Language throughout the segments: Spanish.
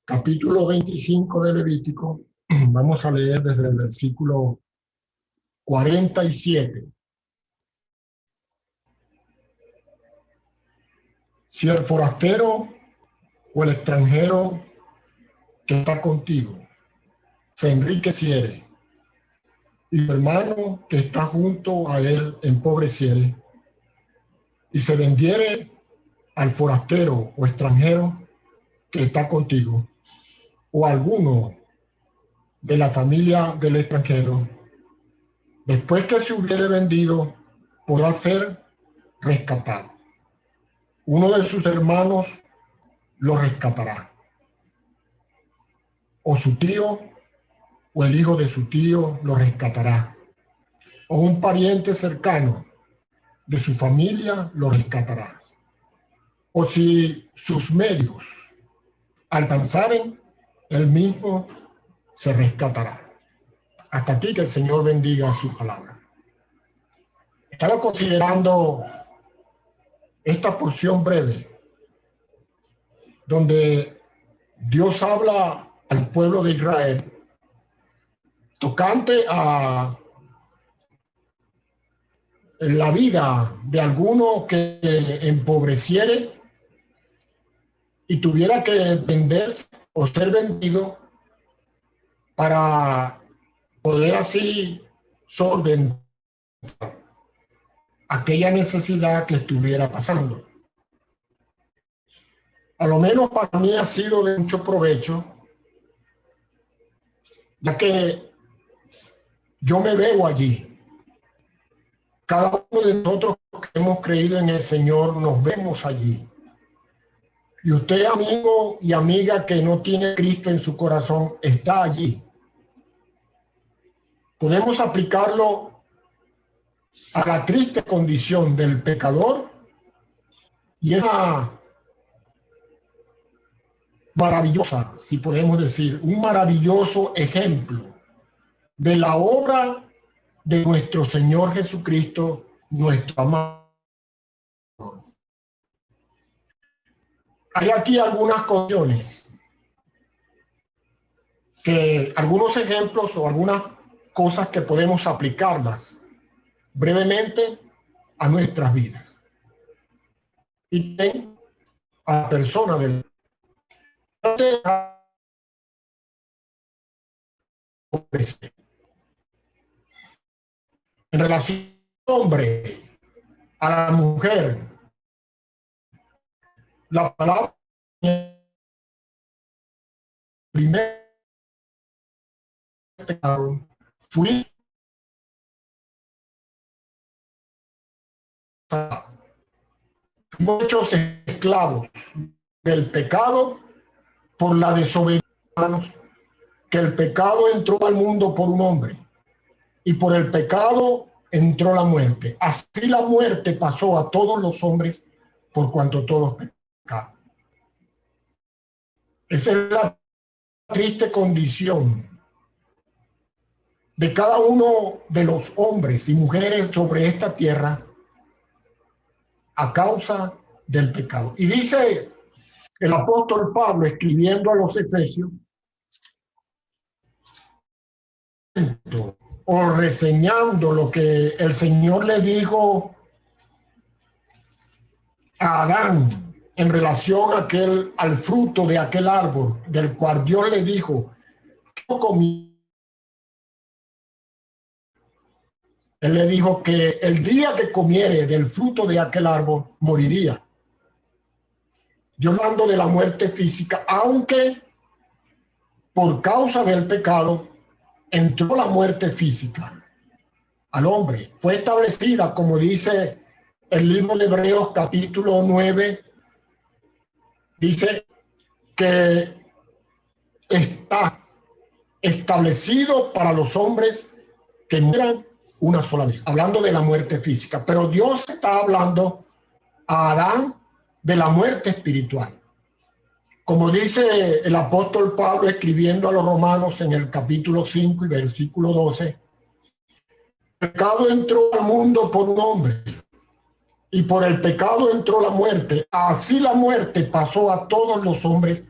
capítulo 25 de Levítico. Vamos a leer desde el versículo 47. Si el forastero o el extranjero que está contigo se enriqueciere y tu hermano que está junto a él empobreciere y se vendiere al forastero o extranjero que está contigo o alguno de la familia del extranjero, después que se hubiere vendido, podrá ser rescatado. Uno de sus hermanos lo rescatará, o su tío o el hijo de su tío lo rescatará, o un pariente cercano de su familia lo rescatará, o si sus medios alcanzaren, él mismo se rescatará. Hasta aquí, que el Señor bendiga su palabra. Estaba considerando esta porción breve donde Dios habla al pueblo de Israel tocante a la vida de alguno que empobreciere y tuviera que venderse o ser vendido para poder así solventar aquella necesidad que estuviera pasando. A lo menos para mí ha sido de mucho provecho, ya que yo me veo allí. Cada uno de nosotros que hemos creído en el Señor nos vemos allí. Y usted, amigo y amiga que no tiene Cristo en su corazón, está allí. Podemos aplicarlo a la triste condición del pecador y esa maravillosa, si podemos decir, un maravilloso ejemplo de la obra de nuestro Señor Jesucristo, nuestro amado. Hay aquí algunas cuestiones, algunos ejemplos o algunas cosas que podemos aplicarlas brevemente a nuestras vidas. Y a la persona del en relación al hombre, a la mujer, la palabra primer pecado fuimos hechos esclavos del pecado por la desobediencia, que el pecado entró al mundo por un hombre y por el pecado entró la muerte. Así la muerte pasó a todos los hombres por cuanto todos pecaron. Esa es la triste condición de cada uno de los hombres y mujeres sobre esta tierra a causa del pecado. Y dice el apóstol Pablo, escribiendo a los Efesios, o reseñando lo que el Señor le dijo a Adán en relación al fruto de aquel árbol, del cual Dios le dijo, no comí. Él le dijo que el día que comiere del fruto de aquel árbol, moriría. Yo hablando de la muerte física, aunque por causa del pecado entró la muerte física al hombre. Fue establecida, como dice el libro de Hebreos capítulo 9, dice que está establecido para los hombres que mueran una sola vez, hablando de la muerte física. Pero Dios está hablando a Adán de la muerte espiritual. Como dice el apóstol Pablo escribiendo a los romanos en el capítulo 5 y versículo 12, el pecado entró al mundo por un hombre y por el pecado entró la muerte. Así la muerte pasó a todos los hombres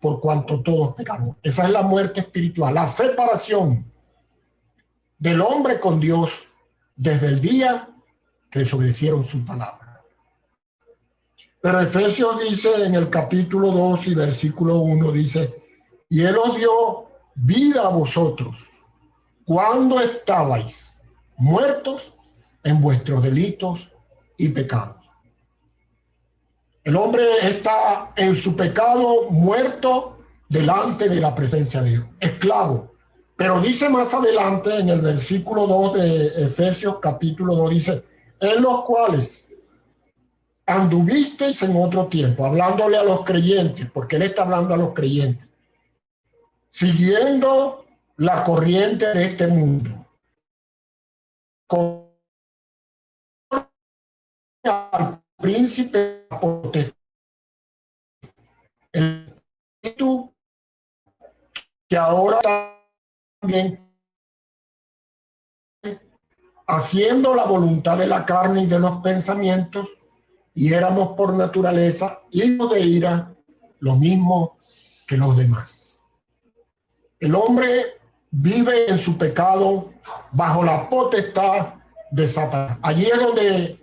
por cuanto todos pecaron. Esa es la muerte espiritual, la separación del hombre con Dios desde el día que desobedecieron su palabra. Pero Efesios dice en el capítulo 2 y versículo 1, dice, y Él os dio vida a vosotros cuando estabais muertos en vuestros delitos y pecados. El hombre está en su pecado muerto delante de la presencia de Dios, esclavo. Pero dice más adelante en el versículo 2 de Efesios capítulo 2, dice, en los cuales anduvisteis en otro tiempo, hablándole a los creyentes, porque él está hablando a los creyentes, siguiendo la corriente de este mundo, con al príncipe potestad, el espíritu que ahora también haciendo la voluntad de la carne y de los pensamientos, y éramos por naturaleza hijos de ira, lo mismo que los demás. El hombre vive en su pecado bajo la potestad de Satanás. Allí es donde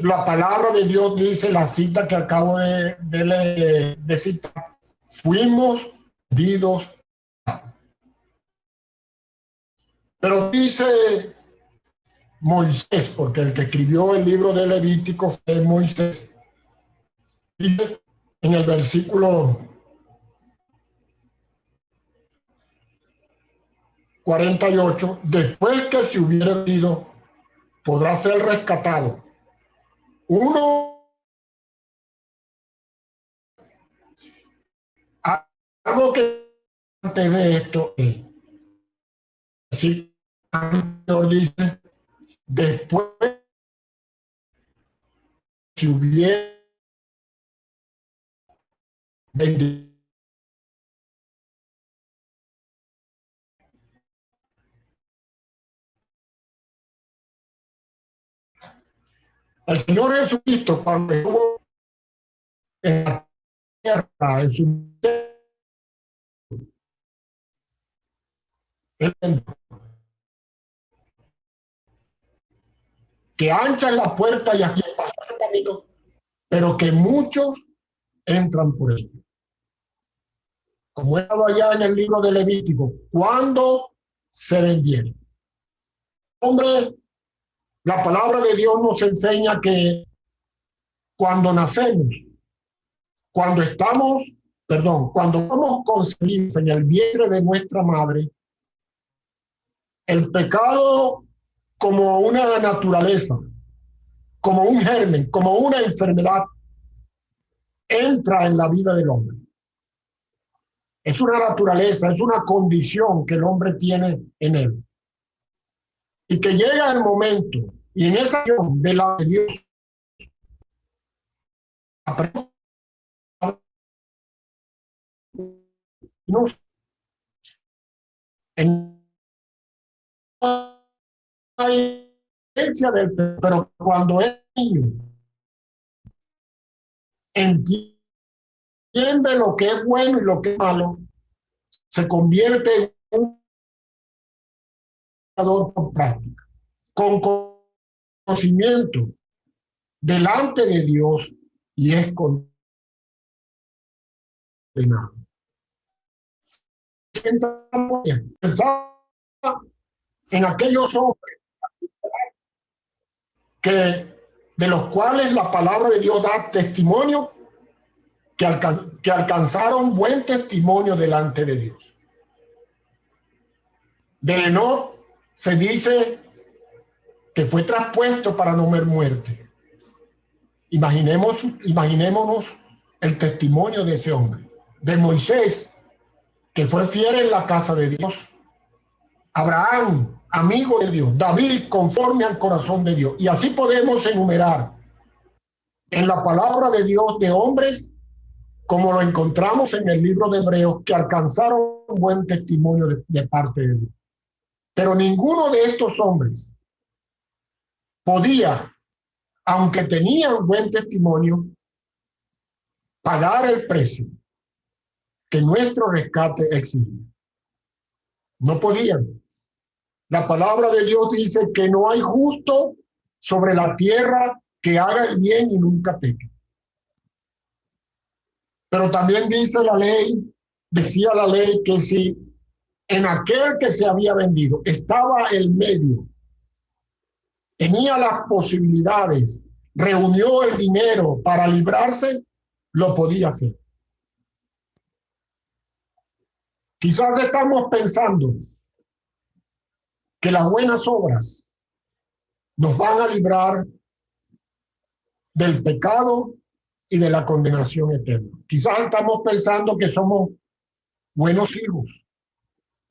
la palabra de Dios dice, la cita que acabo de citar, fuimos vendidos. Pero dice Moisés, porque el que escribió el libro de Levítico fue Moisés, dice en el versículo 48, después que se hubiera ido, podrá ser rescatado. Uno, algo que antes de esto, sí, dice, después si hubiera vendido. El Señor Jesucristo, cuando estuvo en la tierra, en su que ancha es la puerta y aquí pasa su camino, pero que muchos entran por ella. Como he dado allá en el libro de Levítico, cuando se vendiere. Hombre, la palabra de Dios nos enseña que cuando nacemos, cuando somos concebidos en el vientre de nuestra madre, el pecado como una naturaleza, como un germen, como una enfermedad, entra en la vida del hombre. Es una naturaleza, es una condición que el hombre tiene en él. Y que llega el momento, y en esa acción de la de Dios, en la esencia del, pero cuando es niño, entiende lo que es bueno y lo que es malo, se convierte en un jugador con práctica, con conocimiento delante de Dios, y es condenado. Pensaba en aquellos hombres de los cuales la palabra de Dios da testimonio, que alcanzaron buen testimonio delante de Dios. De Enoc se dice que fue traspuesto para no ver muerte. Imaginémonos el testimonio de ese hombre. De Moisés, que fue fiel en la casa de Dios. Abraham, amigo de Dios. David, conforme al corazón de Dios. Y así podemos enumerar en la palabra de Dios de hombres, como lo encontramos en el libro de Hebreos, que alcanzaron un buen testimonio de parte de Dios. Pero ninguno de estos hombres podía, aunque tenían buen testimonio, pagar el precio que nuestro rescate exigía. No podían. La palabra de Dios dice que no hay justo sobre la tierra que haga el bien y nunca peque. Pero también dice la ley, decía la ley, que si en aquel que se había vendido estaba el medio, tenía las posibilidades, reunió el dinero para librarse, lo podía hacer. Quizás estamos pensando que las buenas obras nos van a librar del pecado y de la condenación eterna. Quizás estamos pensando que somos buenos hijos,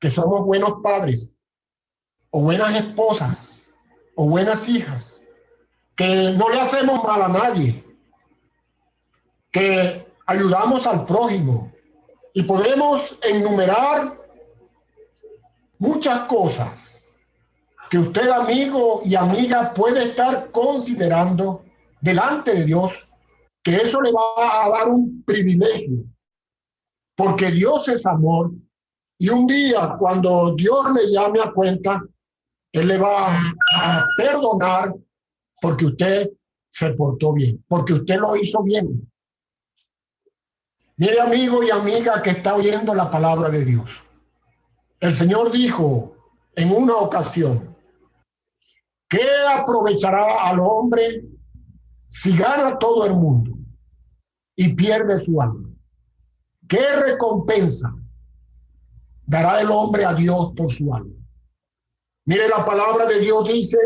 que somos buenos padres, o buenas esposas, o buenas hijas, que no le hacemos mal a nadie, que ayudamos al prójimo, y podemos enumerar muchas cosas que usted, amigo y amiga, puede estar considerando delante de Dios, que eso le va a dar un privilegio, porque Dios es amor, y un día cuando Dios le llame a cuenta, Él le va a perdonar porque usted se portó bien, porque usted lo hizo bien. Mire, amigo y amiga que está oyendo la palabra de Dios. El Señor dijo en una ocasión, ¿qué aprovechará al hombre si gana todo el mundo y pierde su alma? ¿Qué recompensa dará el hombre a Dios por su alma? Mire, la palabra de Dios dice,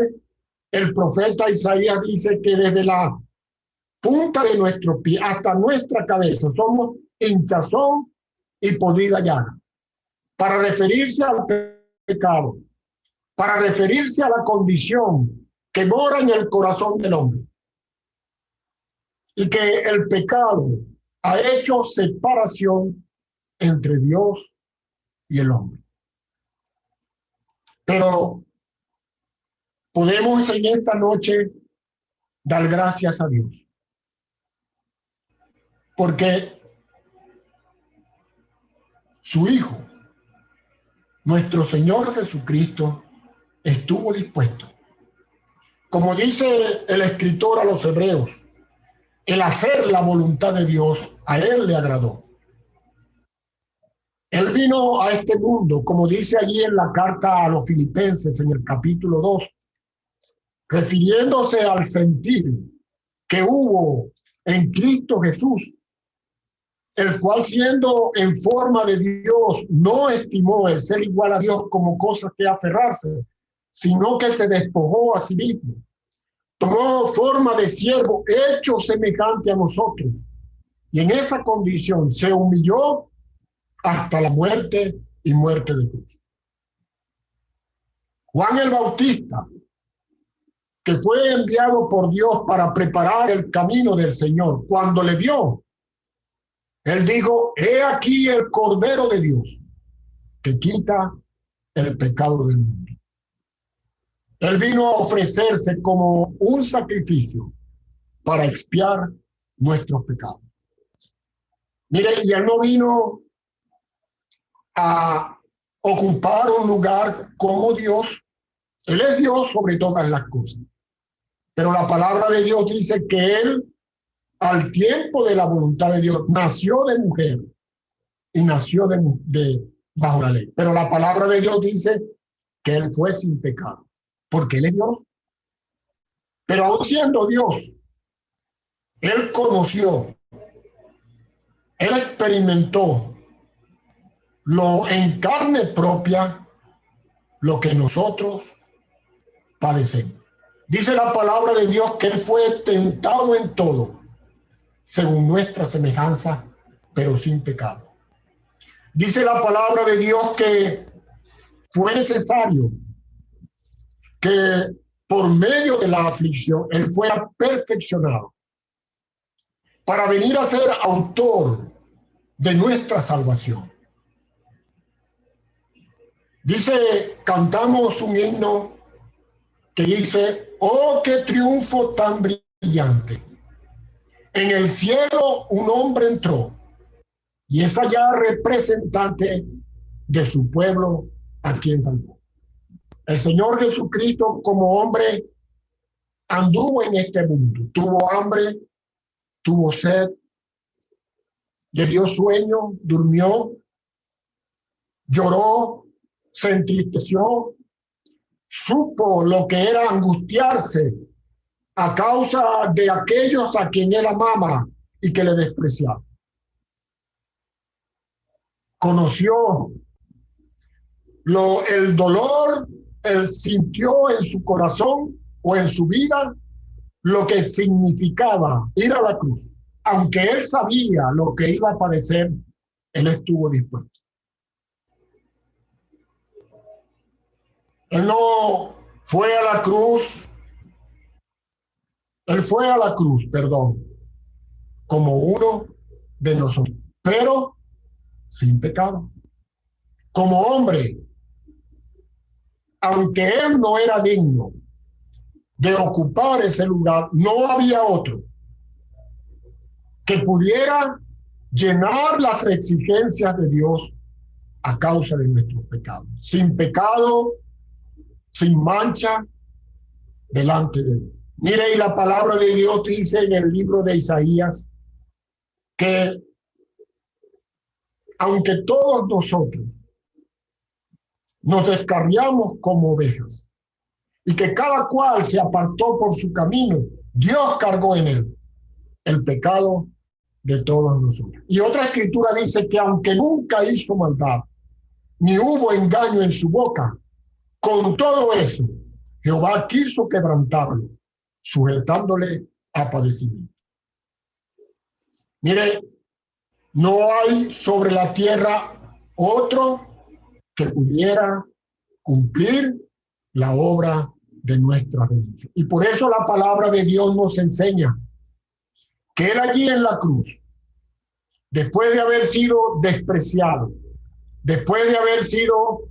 el profeta Isaías dice que desde la punta de nuestro pie hasta nuestra cabeza somos hinchazón y podrida llaga, para referirse al pecado, para referirse a la condición que mora en el corazón del hombre, y que el pecado ha hecho separación entre Dios y el hombre. Pero podemos en esta noche dar gracias a Dios, porque su Hijo, nuestro Señor Jesucristo, estuvo dispuesto. Como dice el escritor a los Hebreos, el hacer la voluntad de Dios a Él le agradó. Él vino a este mundo, como dice allí en la carta a los Filipenses, en el capítulo 2, refiriéndose al sentir que hubo en Cristo Jesús, el cual, siendo en forma de Dios, no estimó el ser igual a Dios como cosa que aferrarse, sino que se despojó a sí mismo. Tomó forma de siervo, hecho semejante a nosotros, y en esa condición se humilló hasta la muerte y muerte de cruz. Juan el Bautista, que fue enviado por Dios para preparar el camino del Señor, cuando le vio, él dijo, he aquí el Cordero de Dios, que quita el pecado del mundo. Él vino a ofrecerse como un sacrificio para expiar nuestros pecados. Mire, y él no vino a ocupar un lugar como Dios. Él es Dios sobre todas las cosas. Pero la palabra de Dios dice que él, al tiempo de la voluntad de Dios, nació de mujer y nació bajo la ley. Pero la palabra de Dios dice que él fue sin pecado, porque él es Dios. Pero aún siendo Dios, él conoció, él experimentó en carne propia lo que nosotros padecemos. Dice la palabra de Dios que él fue tentado en todo, según nuestra semejanza, pero sin pecado. Dice la palabra de Dios que fue necesario que por medio de la aflicción él fuera perfeccionado para venir a ser autor de nuestra salvación. Dice, cantamos un himno que dice, oh, qué triunfo tan brillante. En el cielo un hombre entró, y es allá representante de su pueblo a quien salvó. El Señor Jesucristo como hombre anduvo en este mundo, tuvo hambre, tuvo sed, le dio sueño, durmió, lloró, se entristeció, supo lo que era angustiarse a causa de aquellos a quien él amaba y que le despreciaban. Conoció el dolor, él sintió en su corazón o en su vida lo que significaba ir a la cruz. Aunque él sabía lo que iba a padecer, él estuvo dispuesto. Él no fue a la cruz, él fue a la cruz, perdón, como uno de nosotros, pero sin pecado. Como hombre, aunque él no era digno de ocupar ese lugar, no había otro que pudiera llenar las exigencias de Dios a causa de nuestros pecados. Sin pecado, sin mancha, delante de Dios. Mire, y la palabra de Dios dice en el libro de Isaías que aunque todos nosotros nos descarriamos como ovejas y que cada cual se apartó por su camino, Dios cargó en él el pecado de todos nosotros. Y otra escritura dice que aunque nunca hizo maldad, ni hubo engaño en su boca, con todo eso, Jehová quiso quebrantarlo, sujetándole a padecimiento. Mire, no hay sobre la tierra otro que pudiera cumplir la obra de nuestra redención. Y por eso la palabra de Dios nos enseña que él allí en la cruz, después de haber sido despreciado, después de haber sido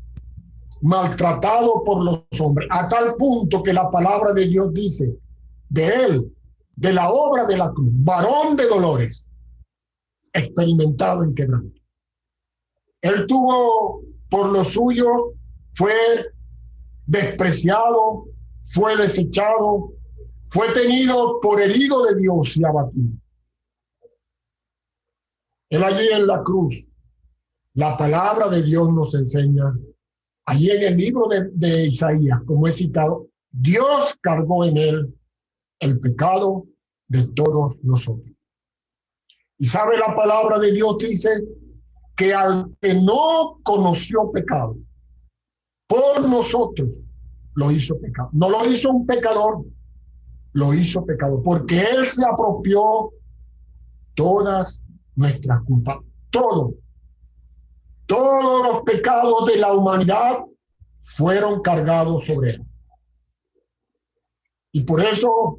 maltratado por los hombres, a tal punto que la palabra de Dios dice de él, de la obra de la cruz, varón de dolores, experimentado en quebranto. Él tuvo por lo suyo, fue despreciado, fue desechado, fue tenido por herido de Dios y abatido. Él allí en la cruz, la palabra de Dios nos enseña, allí en el libro de Isaías, como he citado, Dios cargó en él el pecado de todos nosotros. Y sabe, la palabra de Dios dice que al que no conoció pecado, por nosotros lo hizo pecado. No lo hizo un pecador, lo hizo pecador, porque él se apropió todas nuestras culpas, todos los pecados de la humanidad fueron cargados sobre él. Y por eso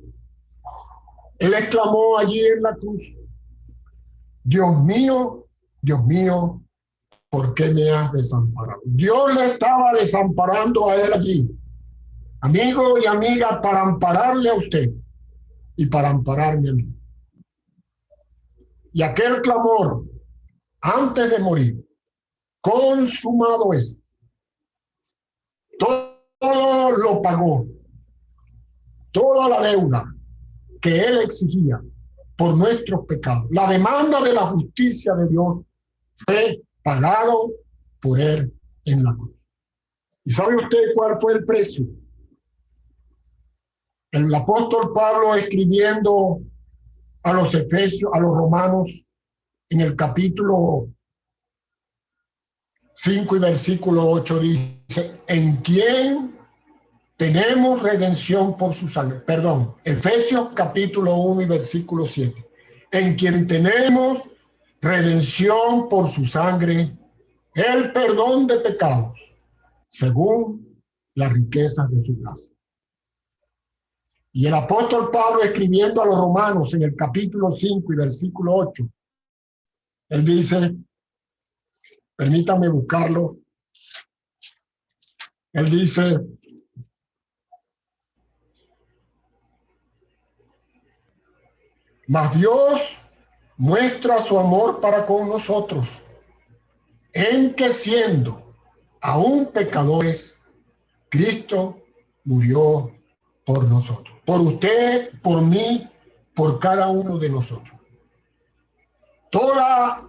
él exclamó allí en la cruz, Dios mío, ¿por qué me has desamparado? Dios le estaba desamparando a él allí, amigo y amiga, para ampararle a usted y para ampararme a mí. Y aquel clamor, antes de morir, consumado es. Todo lo pagó, toda la deuda que él exigía por nuestros pecados. La demanda de la justicia de Dios fue pagado por él en la cruz. ¿Y sabe usted cuál fue el precio? El apóstol Pablo, escribiendo a los Efesios, a los romanos, en el capítulo 5 y versículo 8 dice, en quien tenemos redención por su sangre. Perdón, Efesios capítulo 1 y versículo 7. En quien tenemos redención por su sangre, el perdón de pecados, según las riquezas de su gracia. Y el apóstol Pablo, escribiendo a los romanos en el capítulo 5 y versículo 8, él dice, permítame buscarlo, él dice, mas Dios muestra su amor para con nosotros, en que siendo aún pecadores, Cristo murió por nosotros, por usted, por mí, por cada uno de nosotros. Toda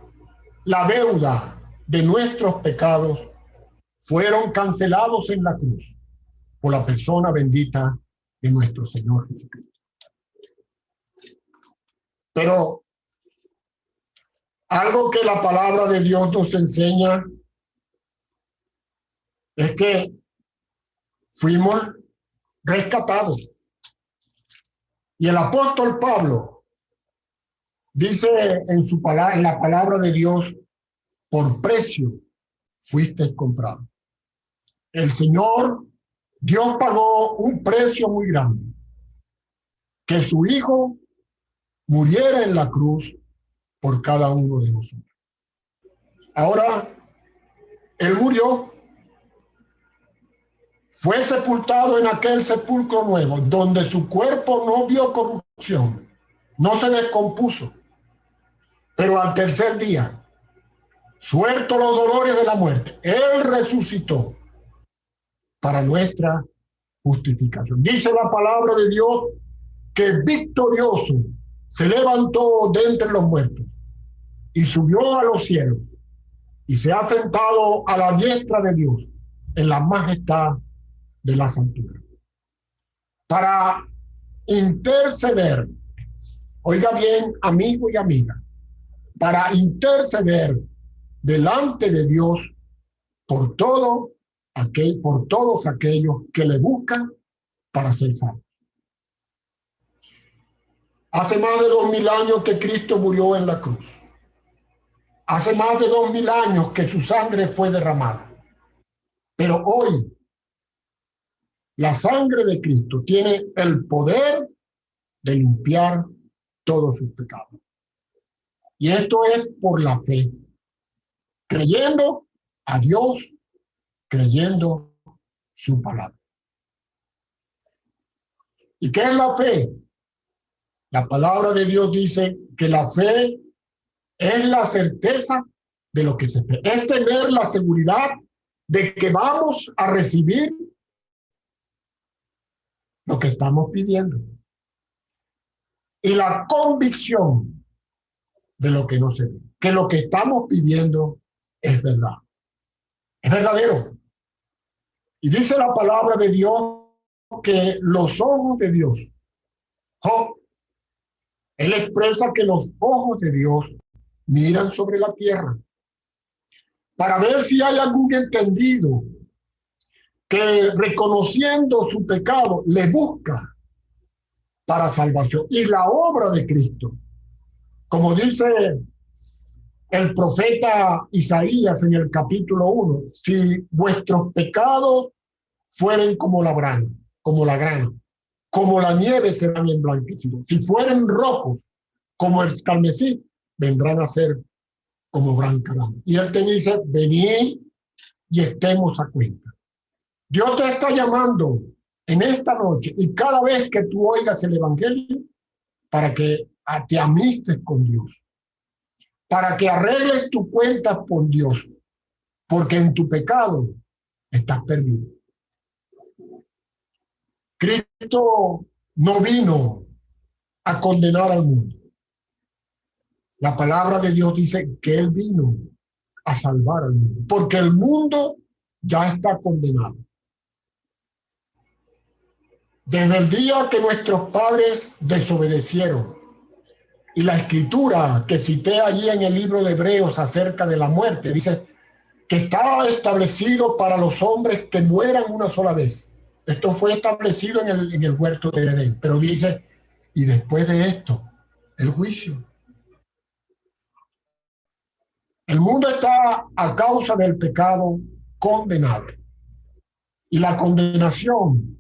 la deuda de nuestros pecados fueron cancelados en la cruz por la persona bendita de nuestro Señor Jesucristo. Pero algo que la palabra de Dios nos enseña es que fuimos rescatados. Y el apóstol Pablo dice en su palabra, en la palabra de Dios, por precio fuiste comprado. El Señor, Dios pagó un precio muy grande, que su Hijo muriera en la cruz por cada uno de nosotros. Ahora, Él murió, fue sepultado en aquel sepulcro nuevo, donde su cuerpo no vio corrupción, no se descompuso, pero al tercer día, suelto los dolores de la muerte, Él resucitó para nuestra justificación. Dice la palabra de Dios que victorioso se levantó de entre los muertos y subió a los cielos y se ha sentado a la diestra de Dios en la majestad de las alturas para interceder, oiga bien, amigo y amiga, para interceder delante de Dios por todos aquellos que le buscan para ser salvos. Hace más de 2000 años que Cristo murió en la cruz. Hace más de 2000 años que su sangre fue derramada. Pero hoy, la sangre de Cristo tiene el poder de limpiar todos sus pecados. Y esto es por la fe. Creyendo a Dios, creyendo su palabra. ¿Y qué es la fe? La palabra de Dios dice que la fe es la certeza de lo que se espera. Es tener la seguridad de que vamos a recibir lo que estamos pidiendo. Y la convicción de lo que no se ve. Que lo que estamos pidiendo es verdad. Es verdadero. Y dice la palabra de Dios que los ojos de Dios, él expresa que los ojos de Dios miran sobre la tierra para ver si hay algún entendido que reconociendo su pecado le busca para salvación. Y la obra de Cristo, como dice el profeta Isaías en el capítulo 1, si vuestros pecados fueren como la grana, como la nieve serán emblanquecidos. Si fueren rojos como el carmesí, vendrán a ser como blanca lana. Y él te dice, venid y estemos a cuenta. Dios te está llamando en esta noche y cada vez que tú oigas el evangelio para que te amistes con Dios, para que arregles tu cuenta con Dios, porque en tu pecado estás perdido. Cristo no vino a condenar al mundo. La palabra de Dios dice que Él vino a salvar al mundo, porque el mundo ya está condenado. Desde el día que nuestros padres desobedecieron, y la escritura que cité allí en el libro de Hebreos acerca de la muerte, dice que estaba establecido para los hombres que mueran una sola vez. Esto fue establecido en el huerto de Edén, pero dice, y después de esto, el juicio. El mundo está a causa del pecado condenado. Y la condenación,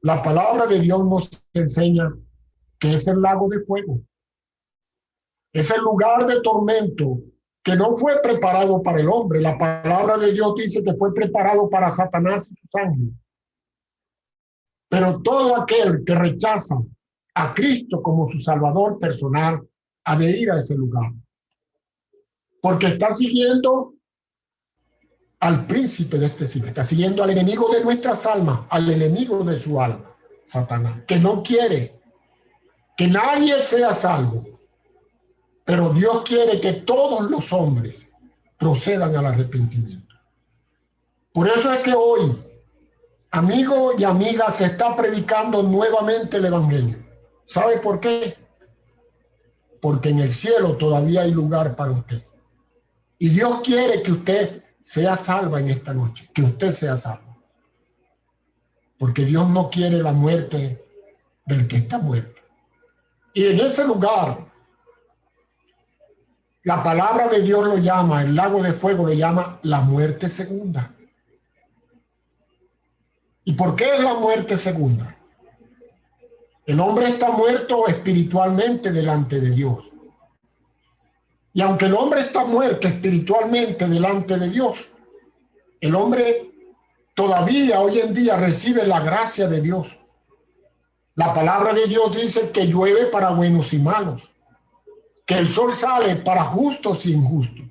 la palabra de Dios nos enseña que es el lago de fuego. Es el lugar de tormento que no fue preparado para el hombre. La palabra de Dios dice que fue preparado para Satanás y sus ángeles. Pero todo aquel que rechaza a Cristo como su Salvador personal ha de ir a ese lugar, porque está siguiendo al príncipe de este siglo, está siguiendo al enemigo de nuestras almas, al enemigo de su alma, Satanás, que no quiere que nadie sea salvo, pero Dios quiere que todos los hombres procedan al arrepentimiento. Por eso es que hoy, amigos y amigas, se está predicando nuevamente el evangelio. ¿Sabe por qué? Porque en el cielo todavía hay lugar para usted. Y Dios quiere que usted sea salva en esta noche, que usted sea salvo. Porque Dios no quiere la muerte del que está muerto. Y en ese lugar, la palabra de Dios lo llama, el lago de fuego lo llama la muerte segunda. ¿Y por qué es la muerte segunda? El hombre está muerto espiritualmente delante de Dios. Y aunque el hombre está muerto espiritualmente delante de Dios, el hombre todavía hoy en día recibe la gracia de Dios. La palabra de Dios dice que llueve para buenos y malos, que el sol sale para justos y injustos.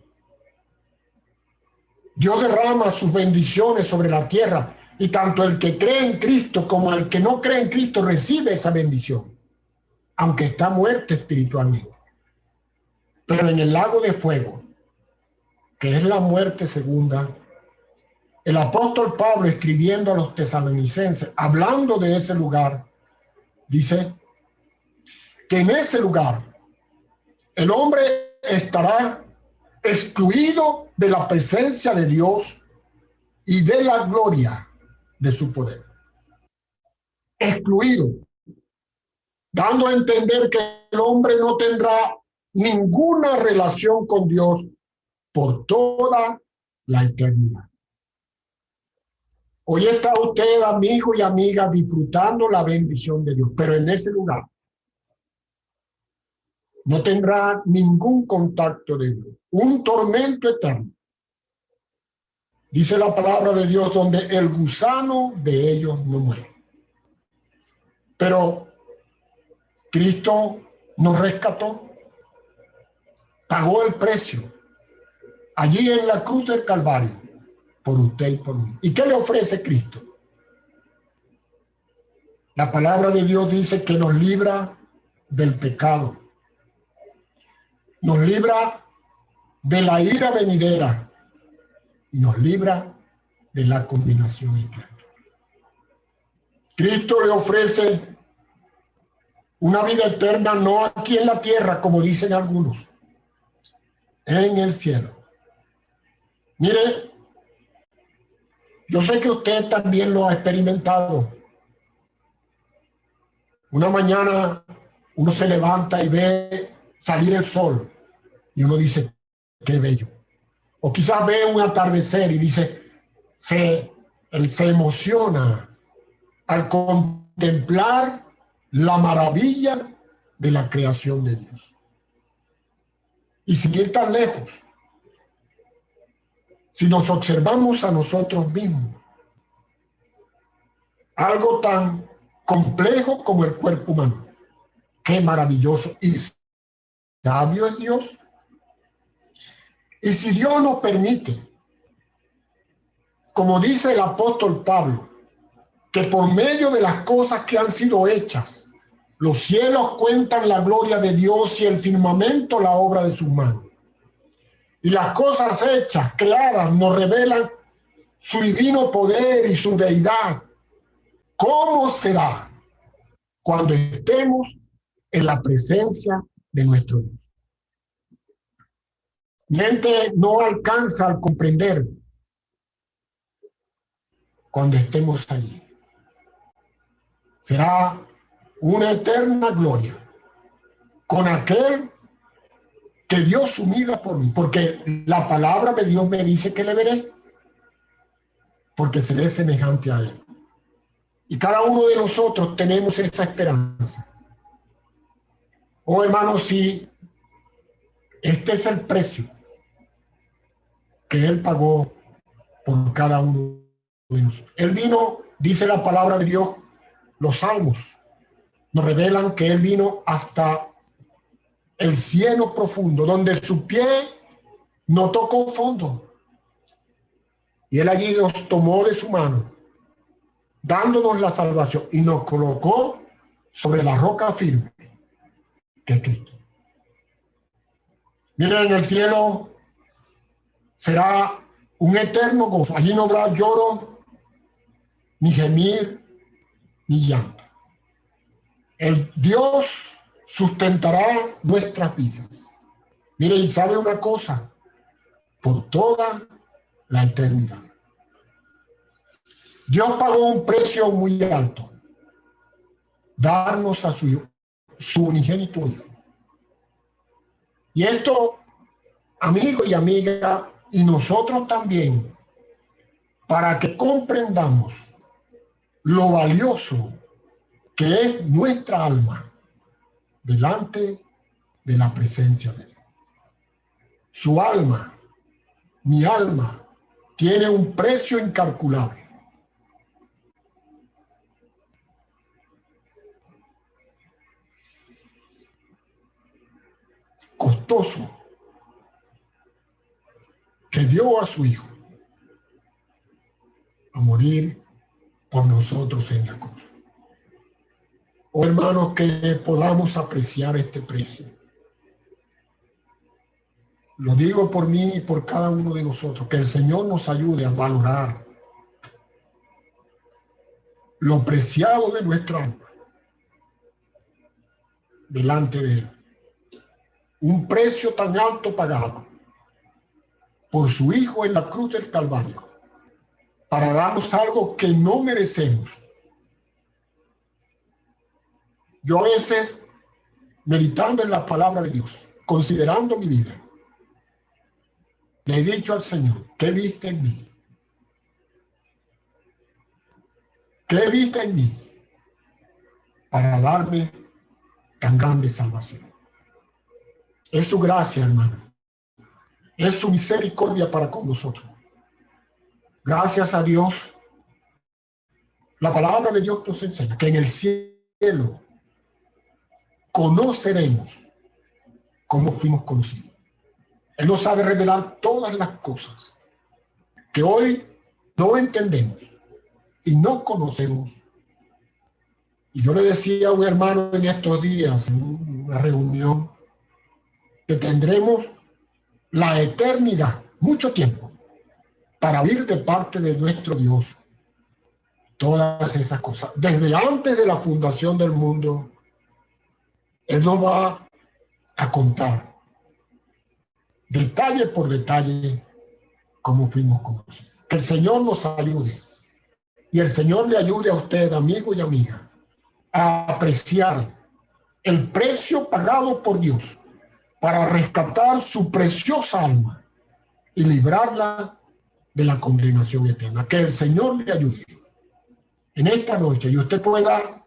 Dios derrama sus bendiciones sobre la tierra y tanto el que cree en Cristo como el que no cree en Cristo recibe esa bendición, aunque está muerto espiritualmente. Pero en el lago de fuego, que es la muerte segunda, el apóstol Pablo, escribiendo a los tesalonicenses, hablando de ese lugar, dice que en ese lugar el hombre estará excluido de la presencia de Dios y de la gloria de su poder. Excluido, dando a entender que el hombre no tendrá ninguna relación con Dios por toda la eternidad. Hoy está usted, amigo y amiga, disfrutando la bendición de Dios, pero en ese lugar no tendrá ningún contacto de Dios, un tormento eterno. Dice la palabra de Dios, donde el gusano de ellos no muere. Pero Cristo nos rescató, pagó el precio allí en la cruz del Calvario por usted y por mí. ¿Y qué le ofrece Cristo? La palabra de Dios dice que nos libra del pecado, nos libra de la ira venidera y nos libra de la condenación eterna. Cristo le ofrece una vida eterna no aquí en la tierra, como dicen algunos, en el cielo. Mire, yo sé que usted también lo ha experimentado. Una mañana uno se levanta y ve salir el sol y uno dice, qué bello. O quizás ve un atardecer y dice, él se emociona al contemplar la maravilla de la creación de Dios. Y sin ir tan lejos, si nos observamos a nosotros mismos, algo tan complejo como el cuerpo humano, qué maravilloso y sabio es Dios. Y si Dios nos permite, como dice el apóstol Pablo, que por medio de las cosas que han sido hechas, los cielos cuentan la gloria de Dios y el firmamento la obra de sus manos. Y las cosas hechas, creadas, nos revelan su divino poder y su deidad. ¿Cómo será cuando estemos en la presencia de nuestro Dios? Mi mente no alcanza a comprender cuando estemos allí. Será una eterna gloria con aquel que dio su vida por mí, porque la palabra de Dios me dice que le veré, porque seré semejante a él. Y cada uno de nosotros tenemos esa esperanza. Oh, hermanos, si este es el precio que él pagó por cada uno de nosotros. Él vino, dice la palabra de Dios, los salmos nos revelan que él vino hasta el cielo profundo, donde su pie no tocó fondo. Y él allí nos tomó de su mano, dándonos la salvación, y nos colocó sobre la roca firme, que es Cristo. Miren, en el cielo será un eterno gozo. Allí no habrá lloro, ni gemir, ni llanto. El Dios sustentará nuestras vidas. Mire, y sabe una cosa, por toda la eternidad. Dios pagó un precio muy alto, darnos a su unigénito Hijo. Y esto, amigo y amiga, y nosotros también, para que comprendamos lo valioso que es nuestra alma delante de la presencia de Dios. Su alma, mi alma, tiene un precio incalculable. Costoso, que dio a su Hijo a morir por nosotros en la cruz. Oh, hermanos, que podamos apreciar este precio. Lo digo por mí y por cada uno de nosotros, que el Señor nos ayude a valorar lo preciado de nuestra alma delante de Él. Un precio tan alto pagado por su Hijo en la cruz del Calvario, para darnos algo que no merecemos. Yo a veces, meditando en la palabra de Dios, considerando mi vida, le he dicho al Señor, ¿qué viste en mí? ¿Qué viste en mí para darme tan grande salvación? Es su gracia, hermano. Es su misericordia para con nosotros. Gracias a Dios, la palabra de Dios nos enseña que en el cielo conoceremos cómo fuimos conocidos. Él nos ha de revelar todas las cosas que hoy no entendemos y no conocemos. Y yo le decía a un hermano en estos días, en una reunión, que tendremos la eternidad, mucho tiempo, para oír de parte de nuestro Dios todas esas cosas. Desde antes de la fundación del mundo, Él nos va a contar detalle por detalle cómo fuimos conocidos. Que el Señor nos ayude y el Señor le ayude a usted, amigo y amiga, a apreciar el precio pagado por Dios para rescatar su preciosa alma y librarla de la condenación eterna. Que el Señor le ayude en esta noche y usted pueda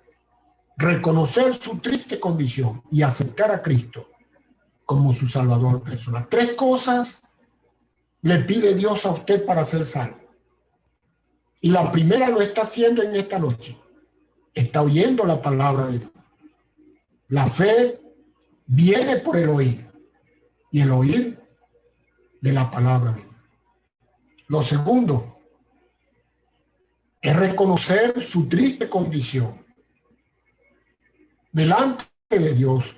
reconocer su triste condición y aceptar a Cristo como su Salvador personal. 3 cosas le pide Dios a usted para ser salvo. Y la primera lo está haciendo en esta noche. Está oyendo la palabra de Dios. La fe viene por el oír y el oír de la palabra de Dios. Lo segundo es reconocer su triste condición delante de Dios,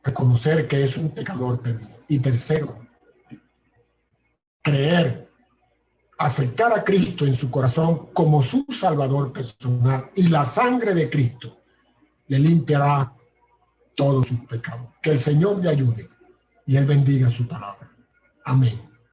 reconocer que es un pecador perdido. Y tercero, creer, aceptar a Cristo en su corazón como su Salvador personal, y la sangre de Cristo le limpiará todos sus pecados. Que el Señor le ayude y Él bendiga su palabra. Amén.